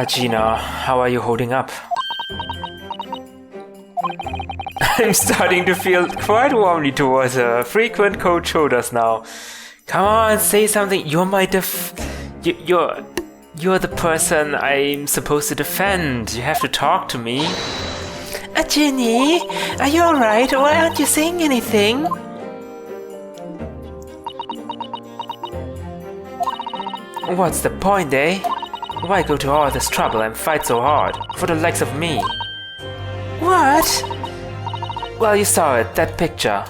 Gina, how are you holding up? I'm starting to feel quite warmly towards her. Frequent coach shoulders now. Come on, say something. You're my You're the person I'm supposed to defend. You have to talk to me. Ginny, are you alright? Why aren't you saying anything? What's the point, eh? Why go to all this trouble and fight so hard? For the likes of me? What? Well, you saw it, that picture.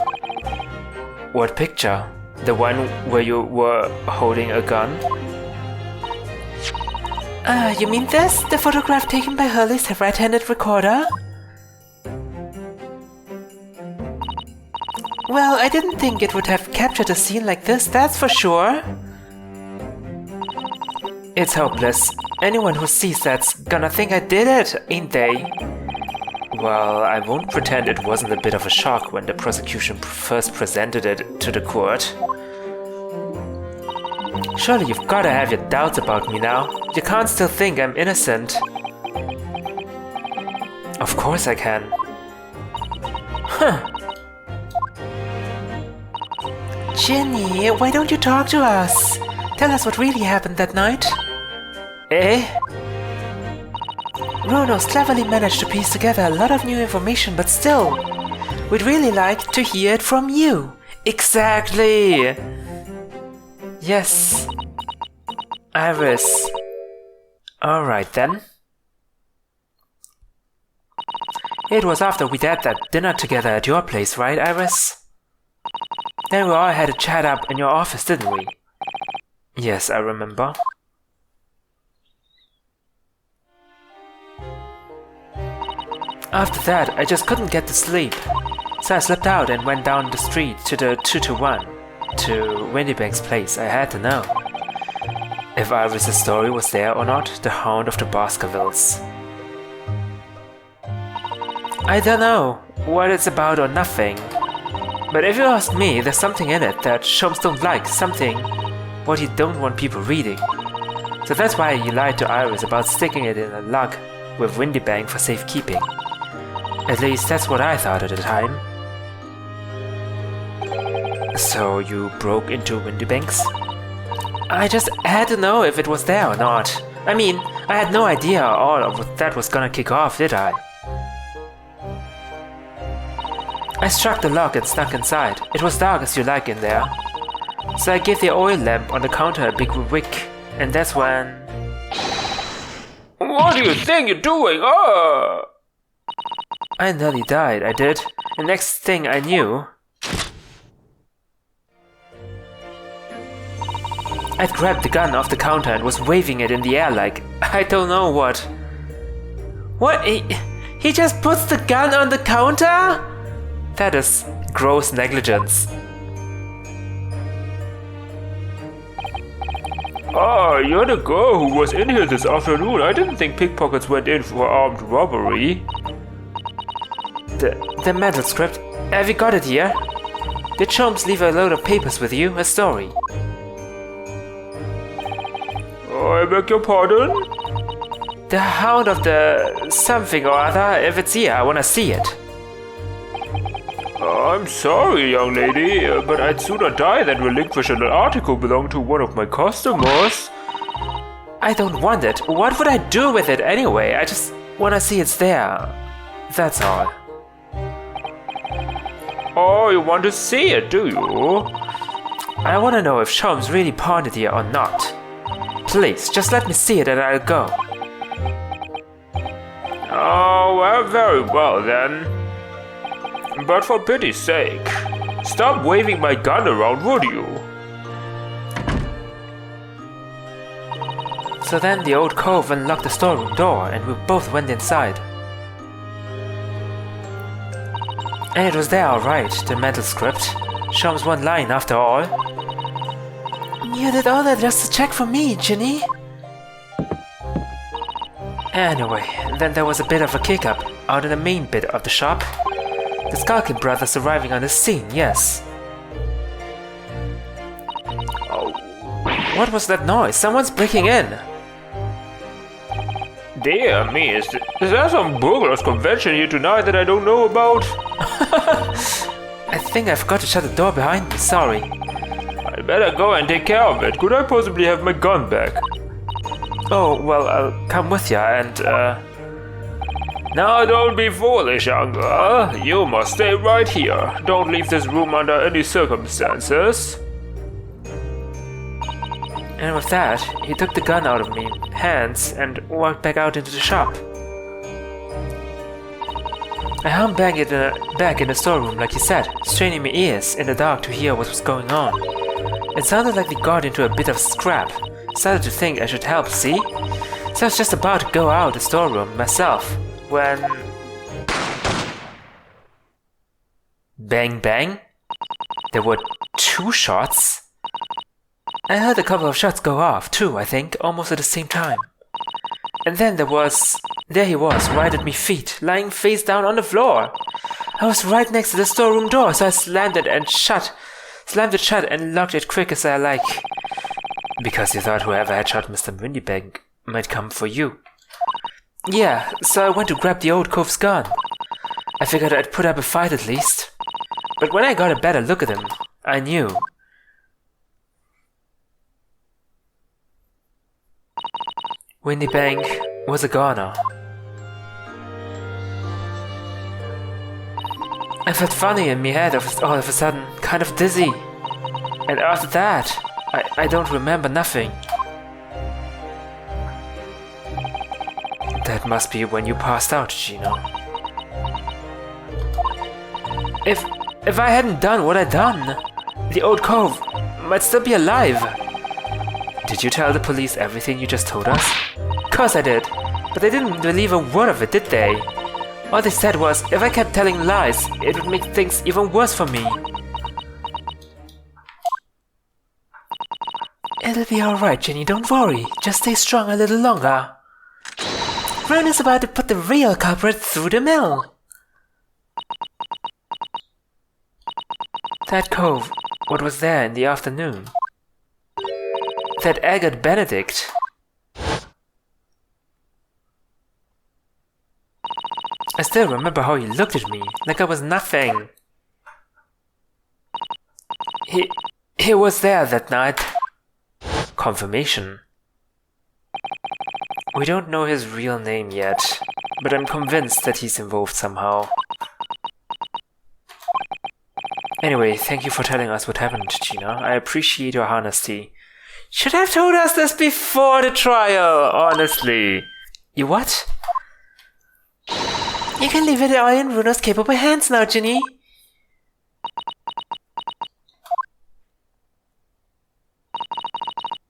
What picture? The one where you were holding a gun? You mean this? The photograph taken by Hurley's right-handed recorder? Well, I didn't think it would have captured a scene like this, that's for sure. It's hopeless. Anyone who sees that's gonna think I did it, ain't they? Well, I won't pretend it wasn't a bit of a shock when the prosecution first presented it to the court. Surely you've gotta have your doubts about me now. You can't still think I'm innocent. Of course I can. Huh. Ginny, why don't you talk to us? Tell us what really happened that night. Eh? Runo's cleverly managed to piece together a lot of new information, but still, we'd really like to hear it from you. Exactly! Yes. Iris. Alright then. It was after we'd had that dinner together at your place, right, Iris? Then we all had a chat up in your office, didn't we? Yes, I remember. After that, I just couldn't get to sleep. So I slipped out and went down the street to the 221. To Windybank's place. I had to know if Iris' story was there or not, the Hound of the Baskervilles. I don't know what it's about or nothing. But if you ask me, there's something in it that Sholmes don't like, something what he don't want people reading. So that's why he lied to Iris about sticking it in a lug with Windybank for safekeeping. At least that's what I thought at the time. So you broke into Windybank's? I just had to know if it was there or not. I mean, I had no idea all of what that was gonna kick off, did I? I struck the lock and snuck inside. It was dark as you like in there. So I gave the oil lamp on the counter a big wick, and that's when... What do you think you're doing? Oh! I nearly died, I did. The next thing I knew... I'd grabbed the gun off the counter and was waving it in the air like... I don't know what. What? He just puts the gun on the counter? That is gross negligence. Ah, you're the girl who was in here this afternoon. I didn't think pickpockets went in for armed robbery. The mental script. Have you got it here? Did Sholmes leave a load of papers with you? A story? I beg your pardon? The Hound of the something or other. If it's here, I wanna see it. I'm sorry, young lady, but I'd sooner die than relinquish an article belonging to one of my customers. I don't want it. What would I do with it anyway? I just wanna see it's there. That's all. Oh, you want to see it, do you? I wanna know if Sholmes really pawned it here or not. Please, just let me see it and I'll go. Oh, well, very well then. But for pity's sake, stop waving my gun around, would you? So then the old cove unlocked the storeroom door and we both went inside. And it was there alright, the mental script. Sholmes one line after all. You did all that just to check for me, Ginny. Anyway, then there was a bit of a kick-up out in the main bit of the shop. The Skulkin brothers arriving on the scene, yes. Oh. What was that noise? Someone's breaking in! Dear me, is there some burglars convention here tonight that I don't know about? I think I forgot to shut the door behind me, sorry. I'd better go and take care of it. Could I possibly have my gun back? Oh, well, I'll come with ya and, Now don't be foolish, young girl. You must stay right here. Don't leave this room under any circumstances. And with that, he took the gun out of my hands and walked back out into the shop. I hung back in the storeroom like he said, straining my ears in the dark to hear what was going on. It sounded like they got into a bit of scrap. Started to think I should help, see? So I was just about to go out the storeroom myself, when... Bang bang? There were 2 shots? I heard a couple of shots go off, too, I think, almost at the same time. And then there he was, right at my feet, lying face down on the floor. I was right next to the storeroom door, so I slammed it shut and locked it quick as I like. Because you thought whoever had shot Mr. Windybag might come for you. Yeah, so I went to grab the old cove's gun. I figured I'd put up a fight at least. But when I got a better look at him, I knew. Windybag was a goner. I felt funny in my head all of a sudden, kind of dizzy. And after that, I don't remember nothing. That must be when you passed out, Gino. If I hadn't done what I'd done, the old cove might still be alive. Did you tell the police everything you just told us? Course I did, but they didn't believe a word of it, did they? All they said was, if I kept telling lies, it would make things even worse for me. It'll be alright, Jenny, don't worry. Just stay strong a little longer. Ron is about to put the real culprit through the mill. That cove, what was there in the afternoon? That agate Benedict. I still remember how he looked at me, like I was nothing. He was there that night. Confirmation. We don't know his real name yet, but I'm convinced that he's involved somehow. Anyway, thank you for telling us what happened, Gina. I appreciate your honesty. Should have told us this before the trial, honestly. You what? You can leave it all in Runo's capable hands now, Ginny.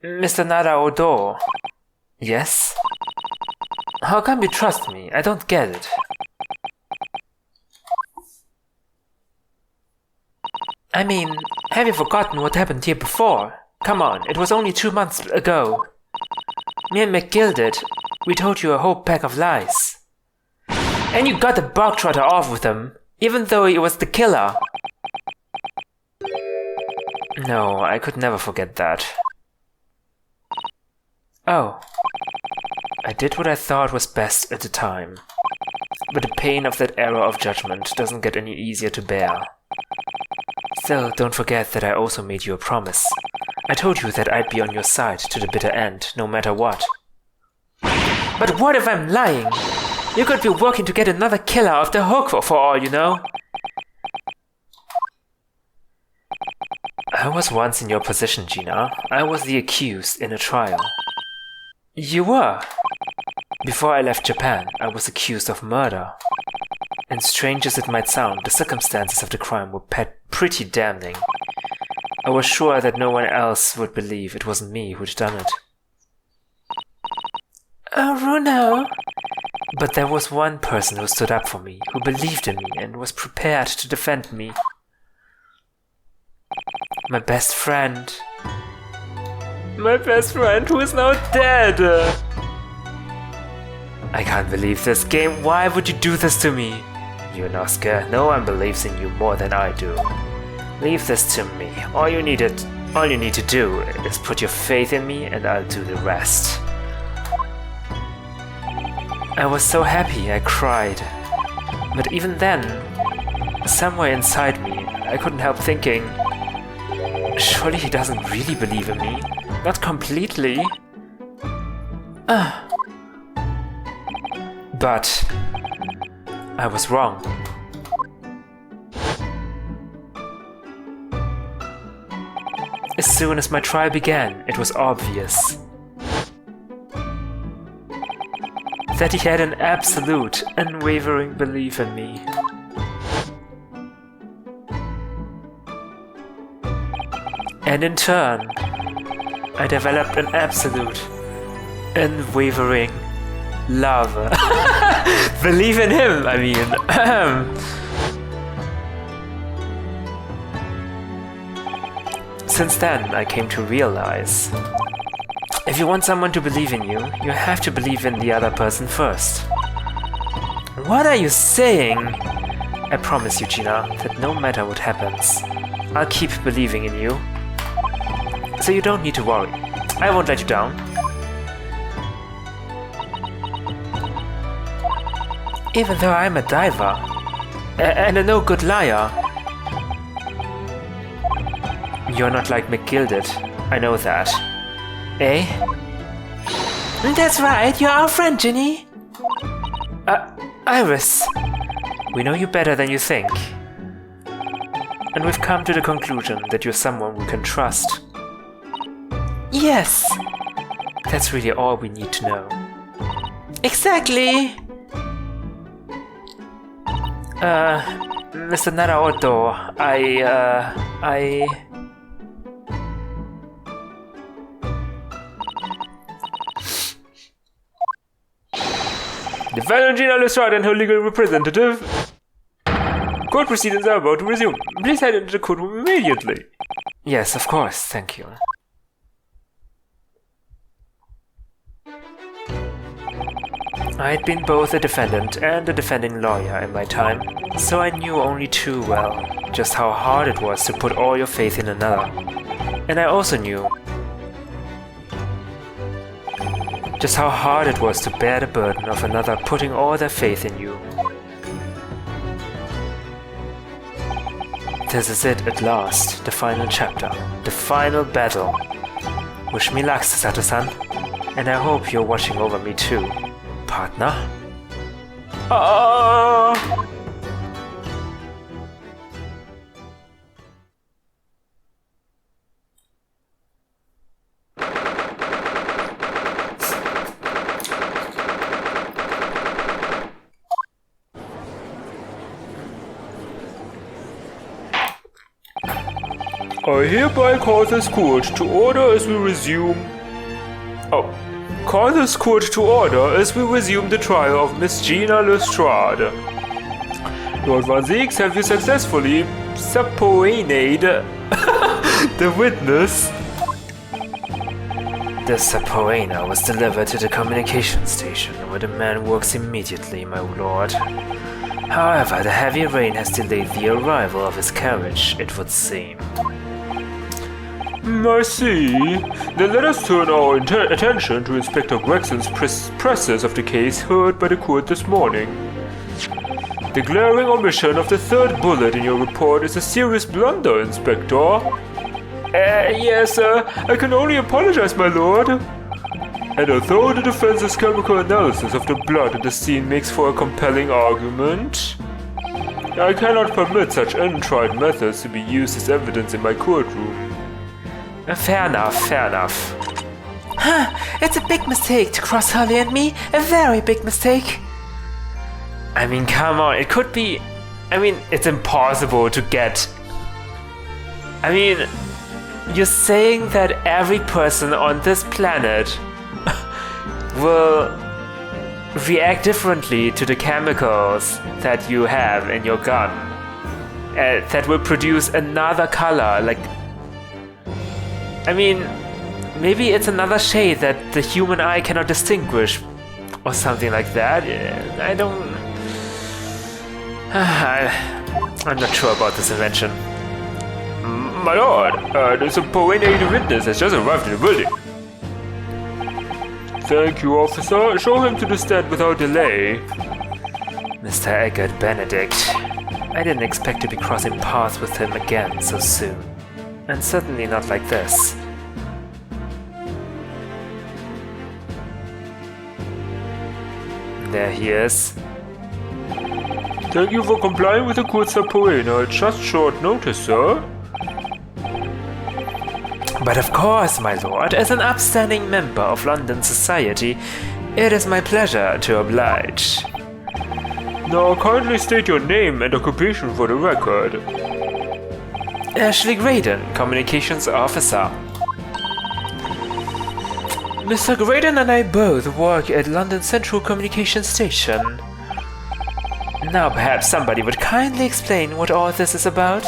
Mr. Naruhodo. Yes? How come you trust me? I don't get it. I mean, have you forgotten what happened here before? Come on, it was only 2 months ago. Me and McGill did. We told you a whole pack of lies. And you got the bog trotter off with him, even though he was the killer. No, I could never forget that. Oh. I did what I thought was best at the time. But the pain of that error of judgment doesn't get any easier to bear. Still, don't forget that I also made you a promise. I told you that I'd be on your side to the bitter end, no matter what. But what if I'm lying? You could be working to get another killer off the hook for all you know. I was once in your position, Gina. I was the accused in a trial. You were. Before I left Japan, I was accused of murder. And strange as it might sound, the circumstances of the crime were pretty damning. I was sure that no one else would believe it wasn't me who'd done it. Oh, Runo. But there was one person who stood up for me, who believed in me and was prepared to defend me. My best friend. My best friend who is now dead. I can't believe this game. Why would you do this to me? Ryunosuke, no one believes in you more than I do. Leave this to me. All you need to do is put your faith in me and I'll do the rest. I was so happy I cried. But even then, somewhere inside me, I couldn't help thinking, surely he doesn't really believe in me. Not completely. But I was wrong. As soon as my trial began, it was obvious that he had an absolute, unwavering belief in me. And in turn, I developed an absolute, unwavering love. Believe in him, I mean. Since then, I came to realize, if you want someone to believe in you, you have to believe in the other person first. What are you saying? I promise you, Gina, that no matter what happens, I'll keep believing in you. So you don't need to worry. I won't let you down. Even though I'm a diver and a no-good liar. You're not like McGilded, I know that. Eh? That's right, you're our friend, Ginny! Iris, we know you better than you think. And we've come to the conclusion that you're someone we can trust. Yes! That's really all we need to know. Exactly! Mr. Naruhodo, Defendant Gina Lestrade and her legal representative. Court proceedings are about to resume. Please head into the courtroom immediately. Yes, of course, thank you. I'd been both a defendant and a defending lawyer in my time, so I knew only too well just how hard it was to put all your faith in another. And I also knew just how hard it was to bear the burden of another putting all their faith in you. This is it at last, the final chapter, the final battle. Wish me luck, Sato-san, and I hope you're watching over me too, partner. I hereby call this court to order as we resume. Call this court to order as we resume the trial of Miss Gina Lestrade. Lord Van Zeeks, have you successfully subpoenaed the witness? The subpoena was delivered to the communication station, where the man works immediately, my lord. However, the heavy rain has delayed the arrival of his carriage, it would seem. I see. Then let us turn our attention to Inspector Gregson's presses of the case heard by the court this morning. The glaring omission of the third bullet in your report is a serious blunder, Inspector. Yes, I can only apologize, my lord. And although the defense's chemical analysis of the blood at the scene makes for a compelling argument, I cannot permit such untried methods to be used as evidence in my courtroom. Fair enough, fair enough. It's a big mistake to cross Holly and me. A very big mistake. I mean, come on, it could be... I mean, it's impossible to get... I mean, you're saying that every person on this planet will react differently to the chemicals that you have in your gun. That will produce another color, like... I mean, maybe it's another shade that the human eye cannot distinguish, or something like that. I don't... I'm not sure about this invention. My lord, the subpoenaed witness has just arrived in the building. Thank you, officer. Show him to the stand without delay. Mr. Eggert Benedict. I didn't expect to be crossing paths with him again so soon. And certainly not like this. There he is. Thank you for complying with the kurzer Poena at just short notice, sir. But of course, my lord, as an upstanding member of London society, it is my pleasure to oblige. Now kindly state your name and occupation for the record. Ashley Graydon, Communications Officer. Mr. Graydon and I both work at London Central Communication Station. Now perhaps somebody would kindly explain what all this is about?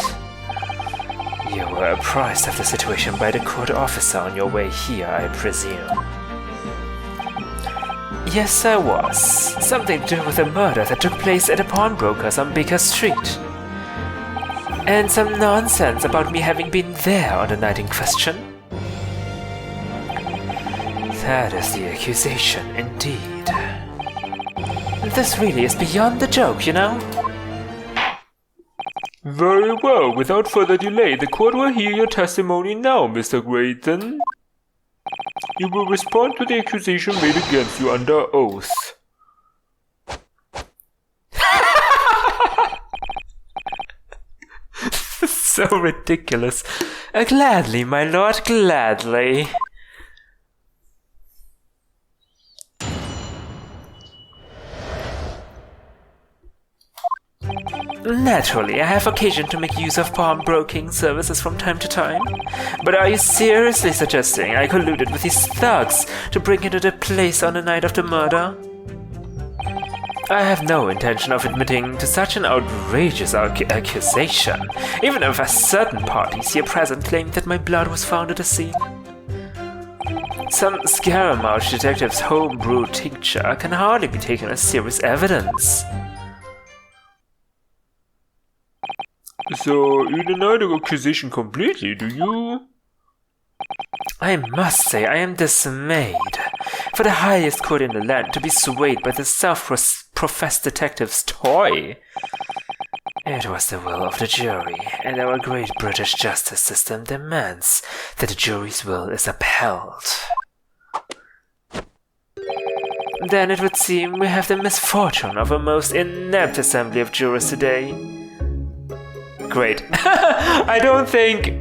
You were apprised of the situation by the court officer on your way here, I presume. Yes, I was. Something to do with a murder that took place at a pawnbroker's on Baker Street. And some nonsense about me having been there on the night in question. That is the accusation, indeed. This really is beyond the joke, you know? Very well. Without further delay, the court will hear your testimony now, Mr. Graydon. You will respond to the accusation made against you under oath. So ridiculous. Gladly, my lord, gladly. Naturally, I have occasion to make use of pawnbroking services from time to time. But are you seriously suggesting I colluded with these thugs to break into the place on the night of the murder? I have no intention of admitting to such an outrageous accusation, even if certain parties here present claim that my blood was found at the scene. Some Scaramouche detective's home-brewed tincture can hardly be taken as serious evidence. So, you deny the accusation completely, do you? I must say I am dismayed. For the highest court in the land to be swayed by the self-professed detective's toy. It was the will of the jury, and our great British justice system demands that the jury's will is upheld. Then it would seem we have the misfortune of a most inept assembly of jurors today. Great. I don't think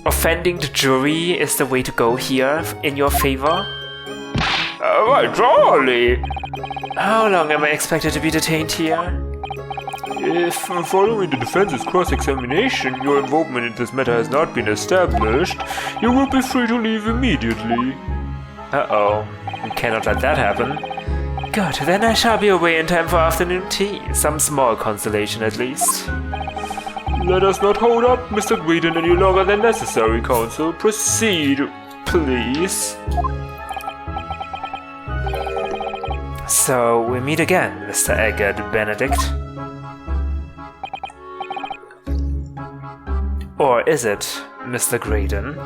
offending the jury is the way to go here in your favor. Why, Charlie? How long am I expected to be detained here? If, following the defense's cross-examination, your involvement in this matter has not been established, you will be free to leave immediately. Uh-oh. We cannot let that happen. Good, then I shall be away in time for afternoon tea. Some small consolation at least. Let us not hold up Mr. Graydon any longer than necessary, counsel. Proceed, please. So, we meet again, Mr. Eggert Benedict. Or is it, Mr. Graydon?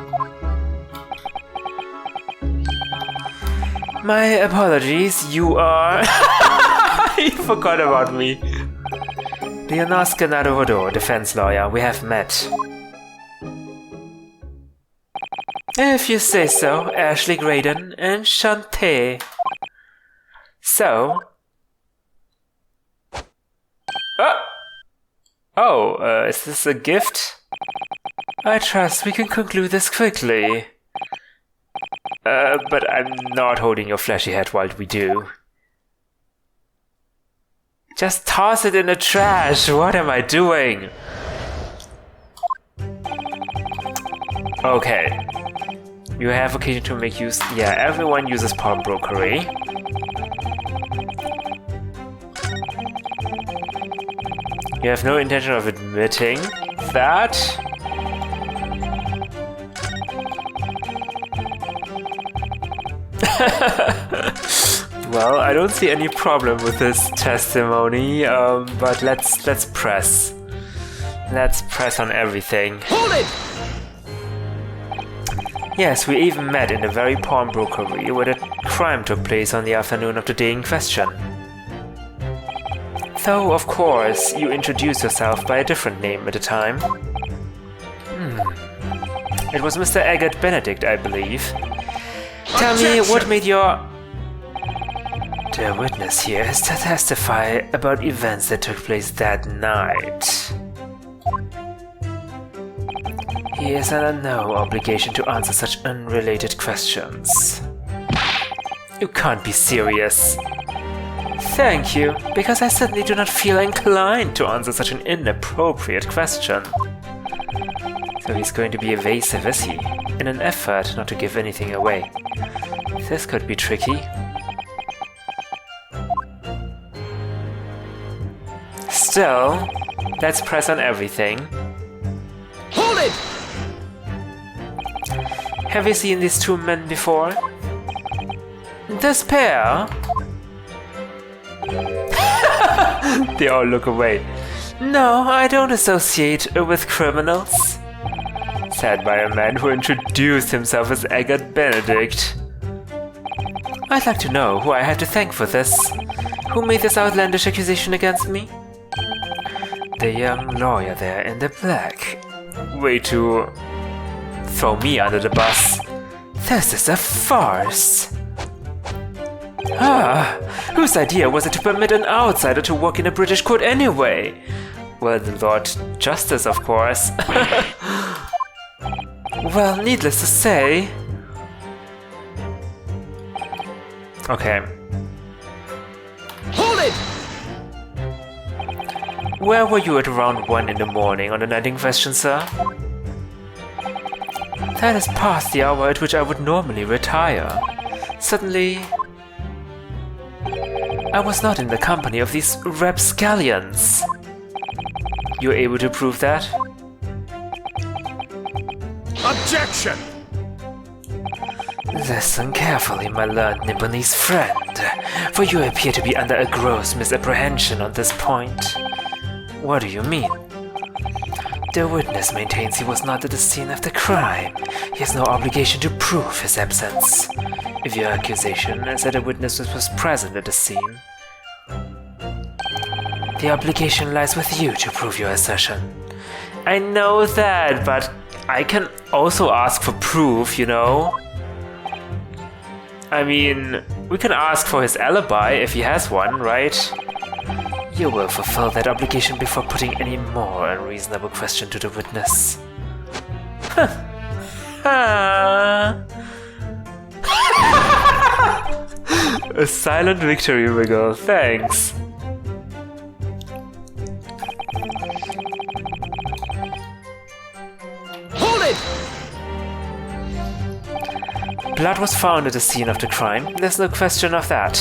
My apologies, you are... You forgot about me. Ryunosuke Naruhodo, defense lawyer, we have met. If you say so, Ashley Graydon, enchanté. So... is this a gift? I trust we can conclude this quickly. But I'm not holding your fleshy head while we do. Just toss it in the trash! What am I doing? Okay. You have occasion to make use... Yeah, everyone uses pawnbrokery. You have no intention of admitting that? Well, I don't see any problem with this testimony, but let's press. Let's press on everything. Hold it! Yes, we even met in a very pawnbrokery where the crime took place on the afternoon of the day in question. Though, of course, you introduced yourself by a different name at the time. It was Mr. Eggert Benedict, I believe. Tell me, what made your... The witness here is to testify about events that took place that night. He is under no obligation to answer such unrelated questions. You can't be serious. Thank you, because I certainly do not feel inclined to answer such an inappropriate question. So he's going to be evasive, is he? In an effort not to give anything away. This could be tricky. Still, let's press on everything. Hold it! Have you seen these two men before? This pair? They all look away. No, I don't associate with criminals. Said by a man who introduced himself as Eggert Benedict. I'd like to know who I had to thank for this. Who made this outlandish accusation against me? The young lawyer there in the black. Way to throw me under the bus. This is a farce. Whose idea was it to permit an outsider to work in a British court anyway? Well, the Lord Justice, of course. Well, needless to say... Okay. Hold it! Where were you at around 1 in the morning on the night in question, sir? That is past the hour at which I would normally retire. Suddenly... I was not in the company of these rapscallions. You're able to prove that? Objection! Listen carefully, my learned Nibonese friend, for you appear to be under a gross misapprehension on this point. What do you mean? The witness maintains he was not at the scene of the crime. He has no obligation to prove his absence. If your accusation is that a witness was present at the scene, the obligation lies with you to prove your assertion. I know that, but I can also ask for proof, you know? I mean, we can ask for his alibi if he has one, right? You will fulfill that obligation before putting any more unreasonable question to the witness. A silent victory wiggle, thanks. Hold it! Blood was found at the scene of the crime, there's no question of that.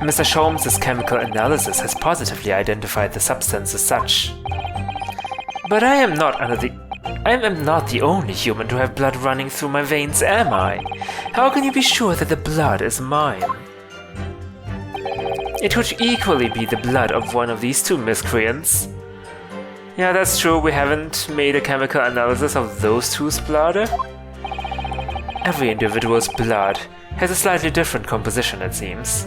Mr. Sholmes' chemical analysis has positively identified the substance as such. But I am not the only human to have blood running through my veins, am I? How can you be sure that the blood is mine? It would equally be the blood of one of these two miscreants. Yeah, that's true, we haven't made a chemical analysis of those two's blood. Every individual's blood has a slightly different composition, it seems.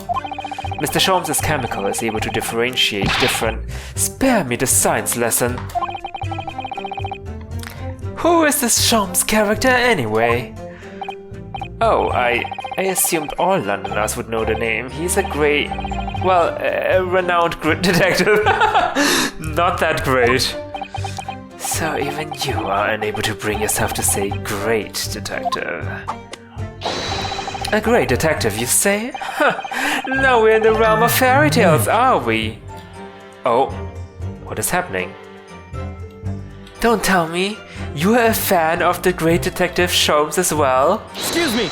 Mr. Sholmes' chemical is able to differentiate different... Spare me the science lesson! Who is this Sholmes character anyway? Oh, I assumed all Londoners would know the name. He's a great... well, a renowned detective. Not that great. So even you are unable to bring yourself to say great detective. A great detective, you say? Now we're in the realm of fairy tales, are we? Oh, what is happening? Don't tell me, you are a fan of the great detective Sholmes as well? Excuse me!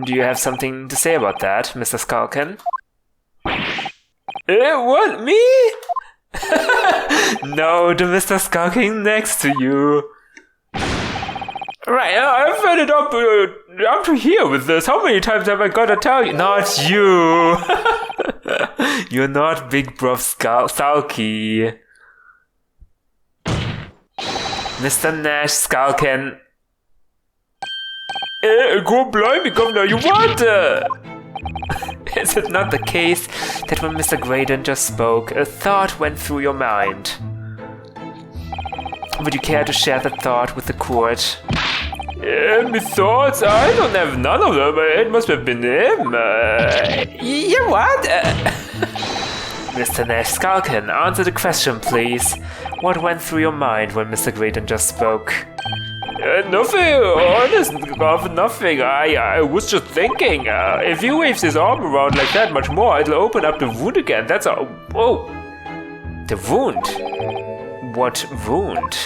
Do you have something to say about that, Mr. Skulkin? What, me? No, the Mr. Skulking next to you. Right, I've had it up to here with this. How many times have I got to tell you? Not you! You're not Big Bruv Skulky. Mr. Nash Skulkin. Go blimey, Governor, you what? Is it not the case that when Mr. Graydon just spoke, a thought went through your mind? Would you care to share that thought with the court? My thoughts? I don't have none of them. It must have been him. Yeah, what? Mr. Nash Skulkin, answer the question, please. What went through your mind when Mr. Graydon just spoke? Nothing, honest, nothing. I was just thinking, if he waves his arm around like that much more, it'll open up the wound again. That's all. Oh, the wound? What wound?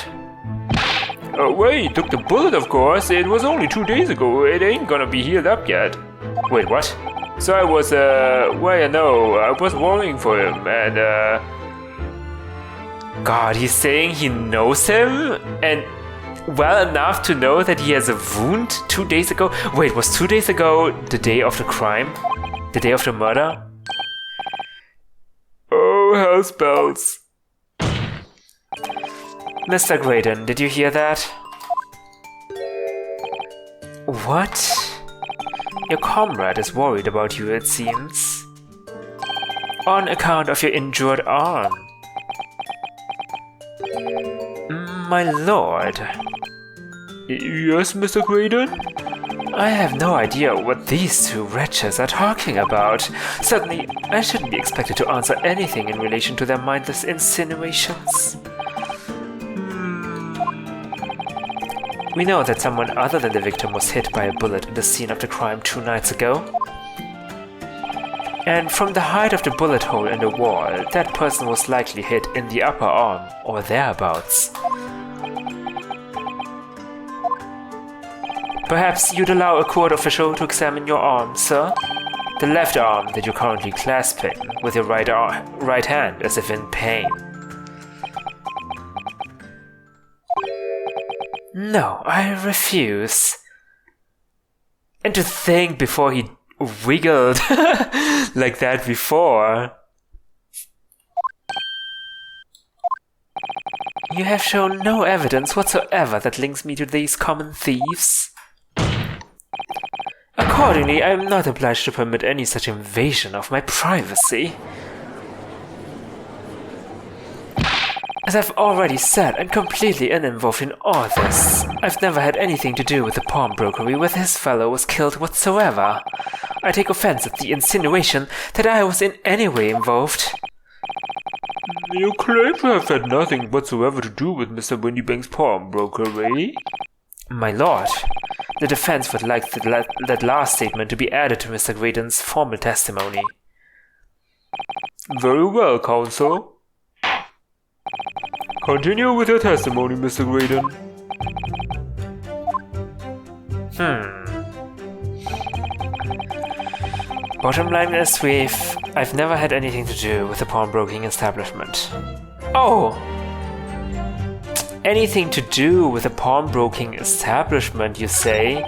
Well, he took the bullet, of course. It was only 2 days ago. It ain't gonna be healed up yet. Wait, what? So I was, well, you know, I was worrying for him, and, God, he's saying he knows him? And well enough to know that he has a wound 2 days ago? Wait, was 2 days ago the day of the crime? The day of the murder? Oh, hell spells. Mr. Graydon, did you hear that? What? Your comrade is worried about you, it seems. On account of your injured arm. My lord. Yes, Mr. Graydon? I have no idea what these two wretches are talking about. Certainly, I shouldn't be expected to answer anything in relation to their mindless insinuations. We know that someone other than the victim was hit by a bullet at the scene of the crime 2 nights ago. And from the height of the bullet hole in the wall, that person was likely hit in the upper arm or thereabouts. Perhaps you'd allow a court official to examine your arm, sir? The left arm that you're currently clasping with your right hand as if in pain. No, I refuse. And to think before he wiggled like that before. You have shown no evidence whatsoever that links me to these common thieves. Accordingly, I am not obliged to permit any such invasion of my privacy. As I've already said, I'm completely uninvolved in all this. I've never had anything to do with the pawnbrokery where this fellow was killed whatsoever. I take offense at the insinuation that I was in any way involved. You claim to have had nothing whatsoever to do with Mr. Windybank's pawnbrokery? My lord, the defense would like that last statement to be added to Mr. Graydon's formal testimony. Very well, counsel. Continue with your testimony, Mr. Graydon. Bottom line is, I've never had anything to do with the pawnbroking establishment. Oh! Anything to do with the pawnbroking establishment, you say?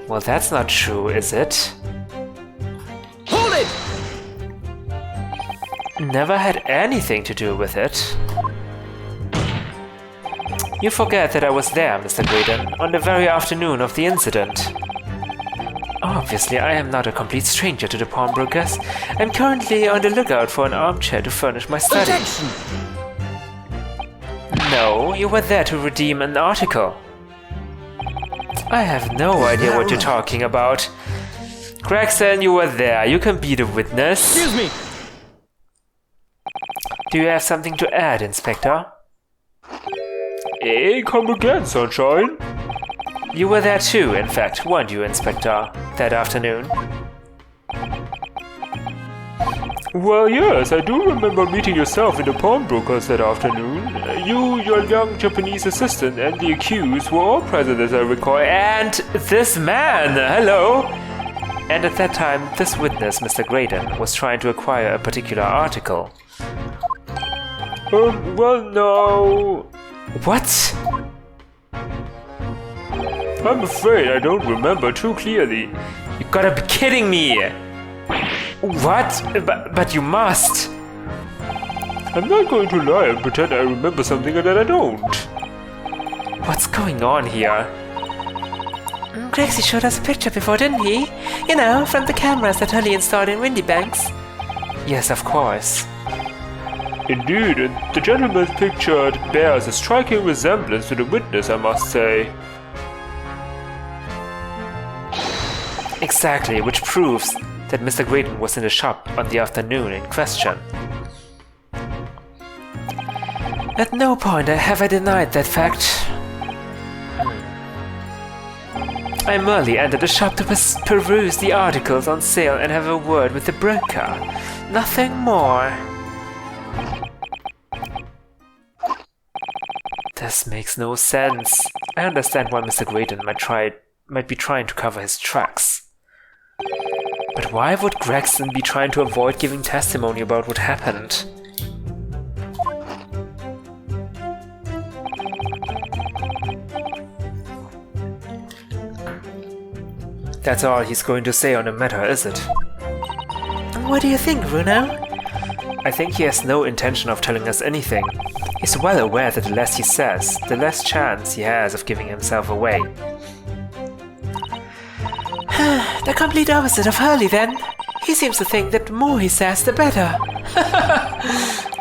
Well, that's not true, is it? Hold it! Never had anything to do with it. You forget that I was there, Mr. Graydon, on the very afternoon of the incident. Obviously, I am not a complete stranger to the pawnbrokers. I'm currently on the lookout for an armchair to furnish my study. Objection! No, you were there to redeem an article. I have no idea what you're talking about. Gregson, you were there. You can be the witness. Excuse me! Do you have something to add, Inspector? Hey, come again, sunshine. You were there too, in fact, weren't you, Inspector, that afternoon? Well, yes, I do remember meeting yourself in the pawnbrokers that afternoon. You, your young Japanese assistant, and the accused were all present, as I recall. And this man, hello! And at that time, this witness, Mr. Graydon, was trying to acquire a particular article. Well, no. What? I'm afraid I don't remember too clearly. You gotta be kidding me! What? But you must! I'm not going to lie and pretend I remember something that I don't. What's going on here? Grexy showed us a picture before, didn't he? You know, from the cameras that Holly installed in Windy Banks. Yes, of course. Indeed, and the gentleman's picture bears a striking resemblance to the witness, I must say. Exactly, which proves that Mr. Graydon was in the shop on the afternoon in question. At no point have I denied that fact. I merely entered the shop to peruse the articles on sale and have a word with the broker. Nothing more. This makes no sense. I understand why Mr. Graydon might be trying to cover his tracks. But why would Gregson be trying to avoid giving testimony about what happened? That's all he's going to say on the matter, is it? What do you think, Runo? I think he has no intention of telling us anything. He's well aware that the less he says, the less chance he has of giving himself away. The complete opposite of Hurley, then. He seems to think that the more he says, the better.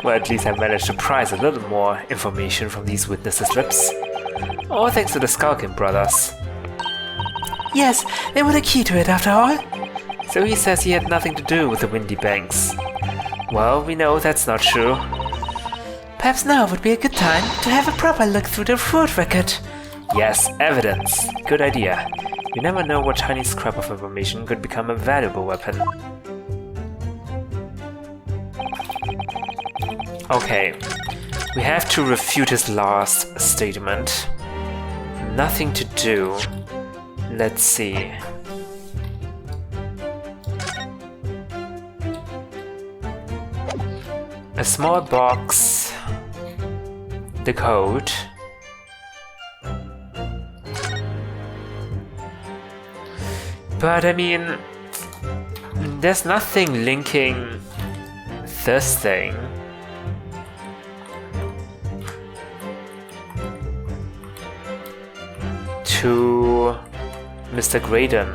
Well, at least I managed to prise a little more information from these witnesses' lips. All thanks to the Skulkin brothers. Yes, they were the key to it after all. So he says he had nothing to do with the Windy Banks. Well, we know that's not true. Perhaps now would be a good time to have a proper look through the fraud record. Yes, evidence. Good idea. You never know what tiny scrap of information could become a valuable weapon. Okay, we have to refute his last statement. Nothing to do. Let's see. A small box. The code. But I mean, there's nothing linking this thing. To Mr. Graydon.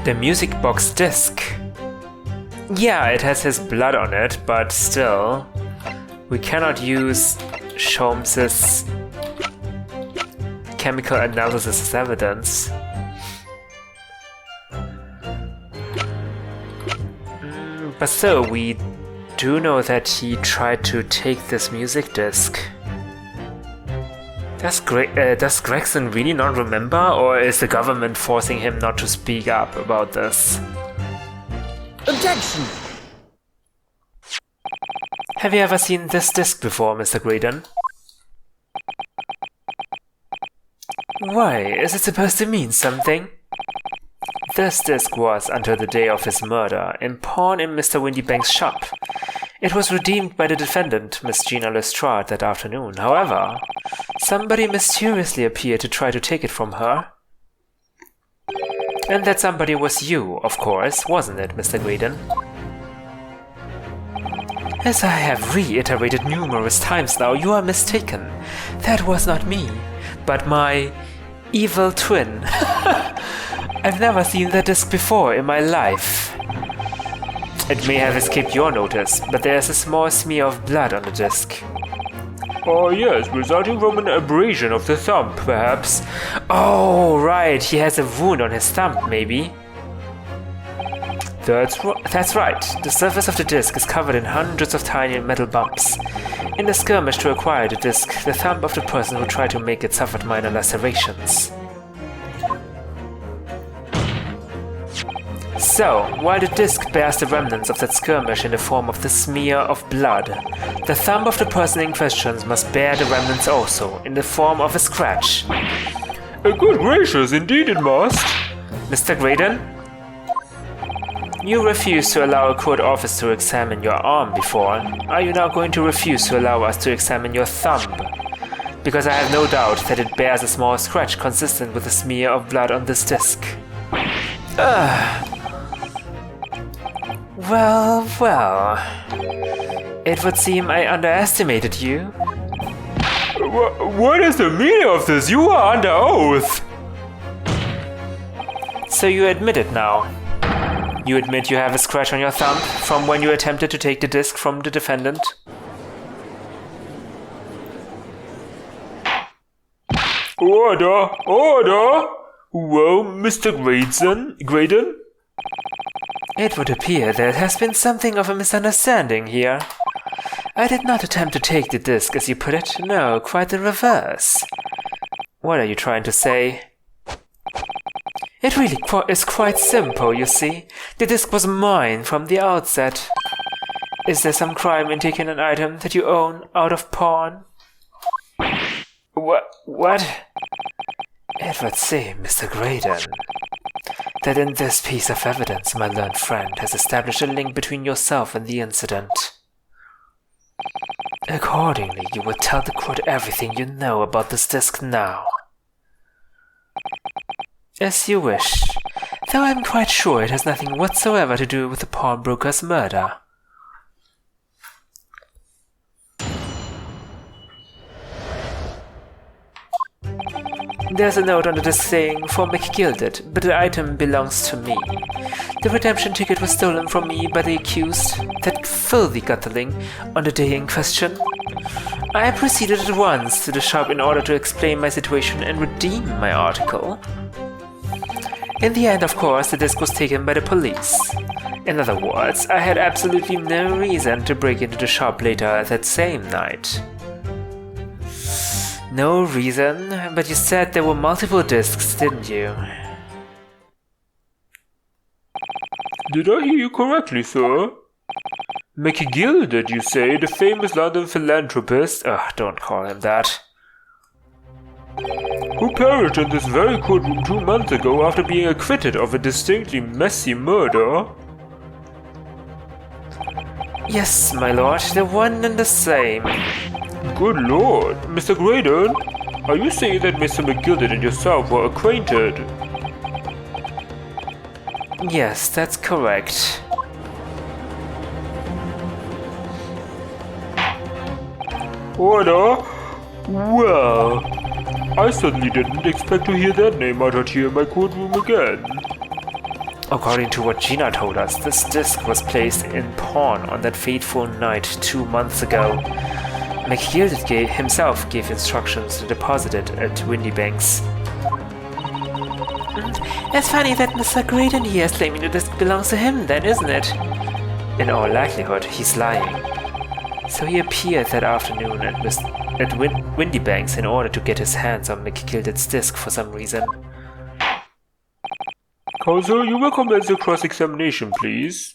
The music box disc. Yeah, it has his blood on it, but still, we cannot use Sholmes's chemical analysis as evidence. But still, we do know that he tried to take this music disc. Does Gregson really not remember, or is the government forcing him not to speak up about this? Objection! Have you ever seen this disc before, Mr. Graydon? Why? Is it supposed to mean something? This disc was, until the day of his murder, in pawn in Mr. Windybank's shop. It was redeemed by the defendant, Miss Gina Lestrade, that afternoon. However, somebody mysteriously appeared to try to take it from her. And that somebody was you, of course, wasn't it, Mr. Graydon? As I have reiterated numerous times now, you are mistaken. That was not me, but my evil twin. I've never seen that disc before in my life. It may have escaped your notice, but there's a small smear of blood on the disc. Oh yes, resulting from an abrasion of the thumb, perhaps. Oh, right, he has a wound on his thumb, maybe. That's right. The surface of the disc is covered in hundreds of tiny metal bumps. In the skirmish to acquire the disc, the thumb of the person who tried to make it suffered minor lacerations. So, while the disc bears the remnants of that skirmish in the form of the smear of blood, the thumb of the person in question must bear the remnants also, in the form of a scratch. Good gracious, indeed it must. Mr. Graydon? You refused to allow a court officer to examine your arm before. Are you now going to refuse to allow us to examine your thumb? Because I have no doubt that it bears a small scratch consistent with a smear of blood on this disc. Well. It would seem I underestimated you. What is the meaning of this? You are under oath! So you admit it now. You admit you have a scratch on your thumb from when you attempted to take the disc from the defendant? Order! Well, Mr. Graydon? It would appear there has been something of a misunderstanding here. I did not attempt to take the disc, as you put it. No, quite the reverse. What are you trying to say? It really is quite simple, you see. The disc was mine from the outset. Is there some crime in taking an item that you own out of pawn? What? It would seem, Mr. Graydon, that in this piece of evidence my learned friend has established a link between yourself and the incident. Accordingly, you will tell the court everything you know about this disc now. As you wish, though I'm quite sure it has nothing whatsoever to do with the pawnbroker's murder. There's a note on the disc saying, "For McGilded, but the item belongs to me. The redemption ticket was stolen from me by the accused, that filthy gutterling, on the day in question. I proceeded at once to the shop in order to explain my situation and redeem my article. In the end, of course, the disc was taken by the police. In other words, I had absolutely no reason to break into the shop later that same night." No reason, but you said there were multiple discs, didn't you? Did I hear you correctly, sir? McGilded, you say, the famous London philanthropist? Don't call him that. Who perished in this very courtroom 2 months ago after being acquitted of a distinctly messy murder? Yes, my lord, the one and the same. Good lord, Mr. Graydon, are you saying that Mr. McGilded and yourself were acquainted? Yes, that's correct. Order? Well, I certainly didn't expect to hear that name uttered here in my courtroom again. According to what Gina told us, this disc was placed in pawn on that fateful night 2 months ago. McGilded himself gave instructions to deposit it at Windybanks. It's funny that Mr. Graydon here is claiming the disc belongs to him then, isn't it? In all likelihood, he's lying. So he appeared that afternoon at Windybanks in order to get his hands on McGilded's disc for some reason. Counsel, you will commence the cross-examination, please.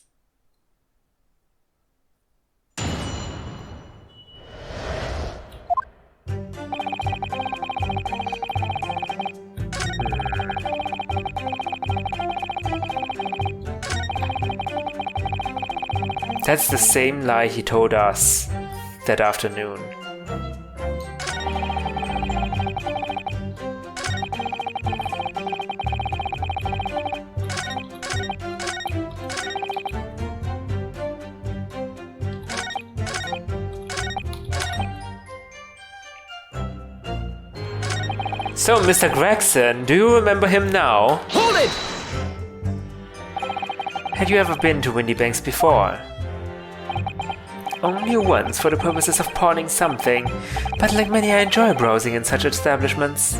That's the same lie he told us that afternoon. So, Mr. Gregson, do you remember him now? Hold it! Had you ever been to Windybanks before? Only once for the purposes of pawning something, but like many I enjoy browsing in such establishments.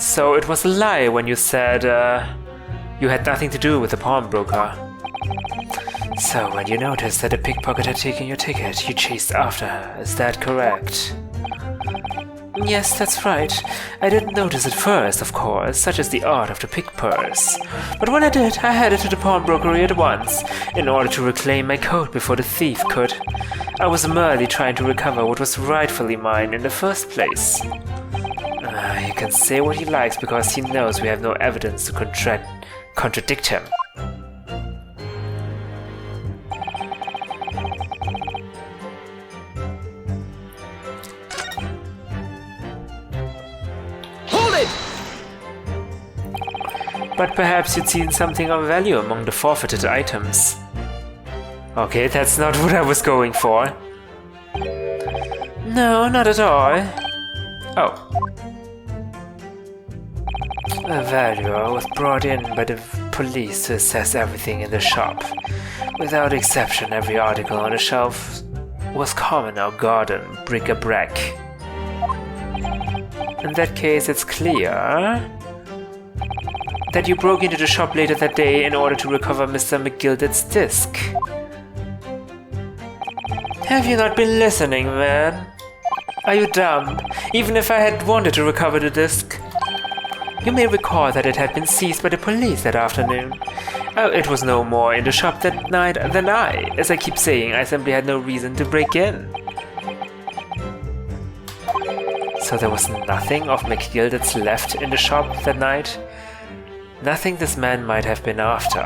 So it was a lie when you said, you had nothing to do with the pawnbroker. So when you noticed that a pickpocket had taken your ticket, you chased after her, is that correct? Yes, that's right. I didn't notice at first, of course, such is the art of the pick-purse. But when I did, I headed to the pawnbrokery at once, in order to reclaim my coat before the thief could. I was merely trying to recover what was rightfully mine in the first place. He can say what he likes because he knows we have no evidence to contradict him. Solid! But perhaps you'd seen something of value among the forfeited items. Okay, that's not what I was going for. No, not at all. Oh. A valuer was brought in by the police to assess everything in the shop. Without exception, every article on the shelf was common or garden bric-a-brac. In that case, it's clear that you broke into the shop later that day in order to recover Mr. McGilded's disc. Have you not been listening, man? Are you dumb? Even if I had wanted to recover the disc. You may recall that it had been seized by the police that afternoon. Oh, it was no more in the shop that night than I. As I keep saying, I simply had no reason to break in. So there was nothing of McGilded's left in the shop that night? Nothing this man might have been after.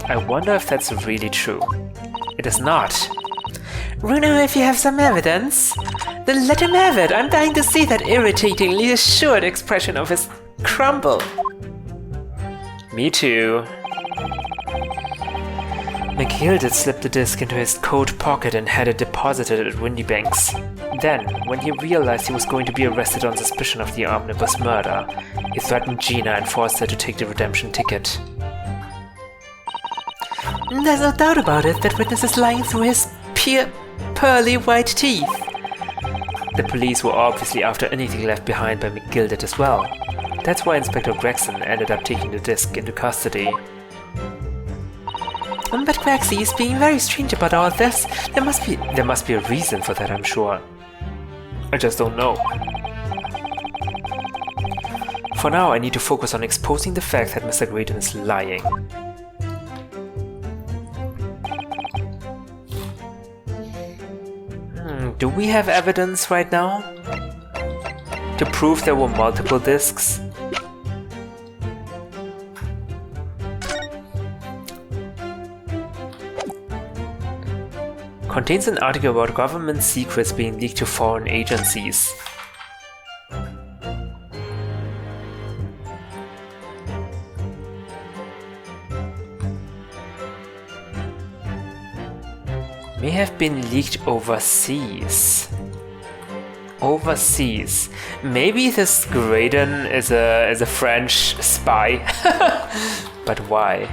I wonder if that's really true. It is not. Runo, if you have some evidence, then let him have it. I'm dying to see that irritatingly assured expression of his crumble. Me too. McGilded slipped the disc into his coat pocket and had it deposited at Windybanks. Then, when he realized he was going to be arrested on suspicion of the omnibus murder, he threatened Gina and forced her to take the redemption ticket. There's no doubt about it, that witness is lying through his pearly white teeth. The police were obviously after anything left behind by McGilded as well. That's why Inspector Gregson ended up taking the disc into custody. But Gregsy is being very strange about all this. There must be a reason for that, I'm sure. I just don't know. For now, I need to focus on exposing the fact that Mr. Graydon is lying. Do we have evidence right now to prove there were multiple discs? Contains an article about government secrets being leaked to foreign agencies. May have been leaked overseas. Overseas. Maybe this Graydon is a French spy. But why?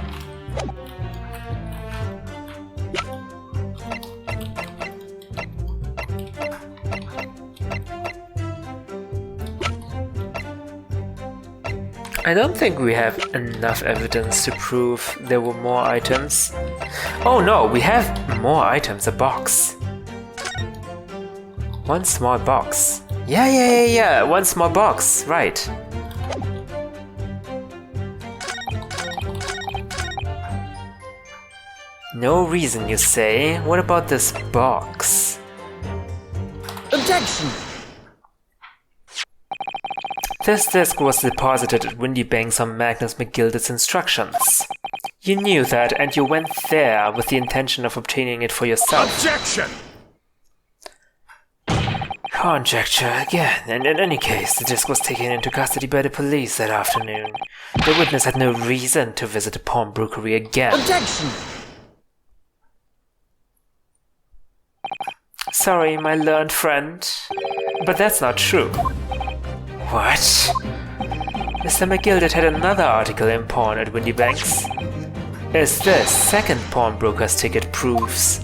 I don't think we have enough evidence to prove there were more items. Oh no, we have more items, a box. One small box. Yeah, one small box, right. No reason, you say? What about this box? Objection! This disc was deposited at Windybanks on Magnus McGilded's instructions. You knew that, and you went there with the intention of obtaining it for yourself. Objection! Conjecture again, and in any case, the disc was taken into custody by the police that afternoon. The witness had no reason to visit the pawnbrokery again. Objection! Sorry, my learned friend, but that's not true. What? Mr. McGilded had another article in pawn at Windybanks. As this second pawnbroker's ticket proves.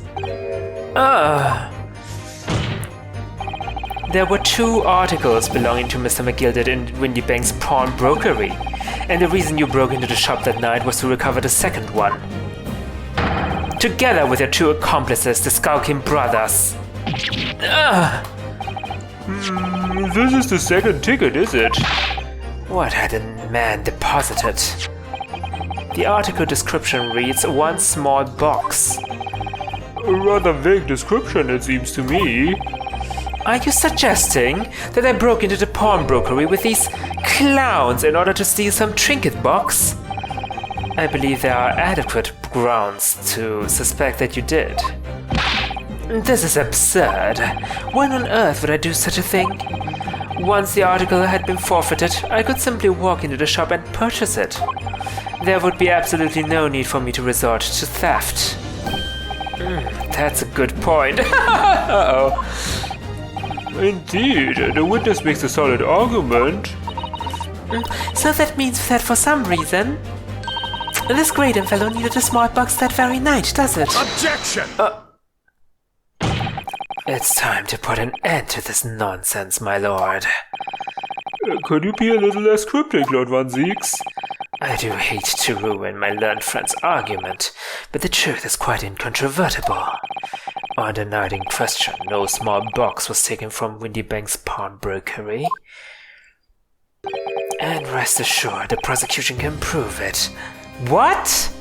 There were two articles belonging to Mr. McGilded in Windybanks' pawnbrokery, and the reason you broke into the shop that night was to recover the second one. Together with your two accomplices, the Skulking brothers. This is the second ticket, is it? What had the man deposited? The article description reads, one small box. A rather vague description, it seems to me. Are you suggesting that I broke into the pawnbrokery with these clowns in order to steal some trinket box? I believe there are adequate grounds to suspect that you did. This is absurd. When on earth would I do such a thing? Once the article had been forfeited, I could simply walk into the shop and purchase it. There would be absolutely no need for me to resort to theft. That's a good point. Uh-oh. Indeed, the witness makes a solid argument. So that means that for some reason, this Graydon fellow needed a smart box that very night, does it? Objection! It's time to put an end to this nonsense, my lord. Could you be a little less cryptic, Lord Van Zieks? I do hate to ruin my learned friend's argument, but the truth is quite incontrovertible. On the night in question, no small box was taken from Windybank's pawnbrokery. And rest assured, the prosecution can prove it. What?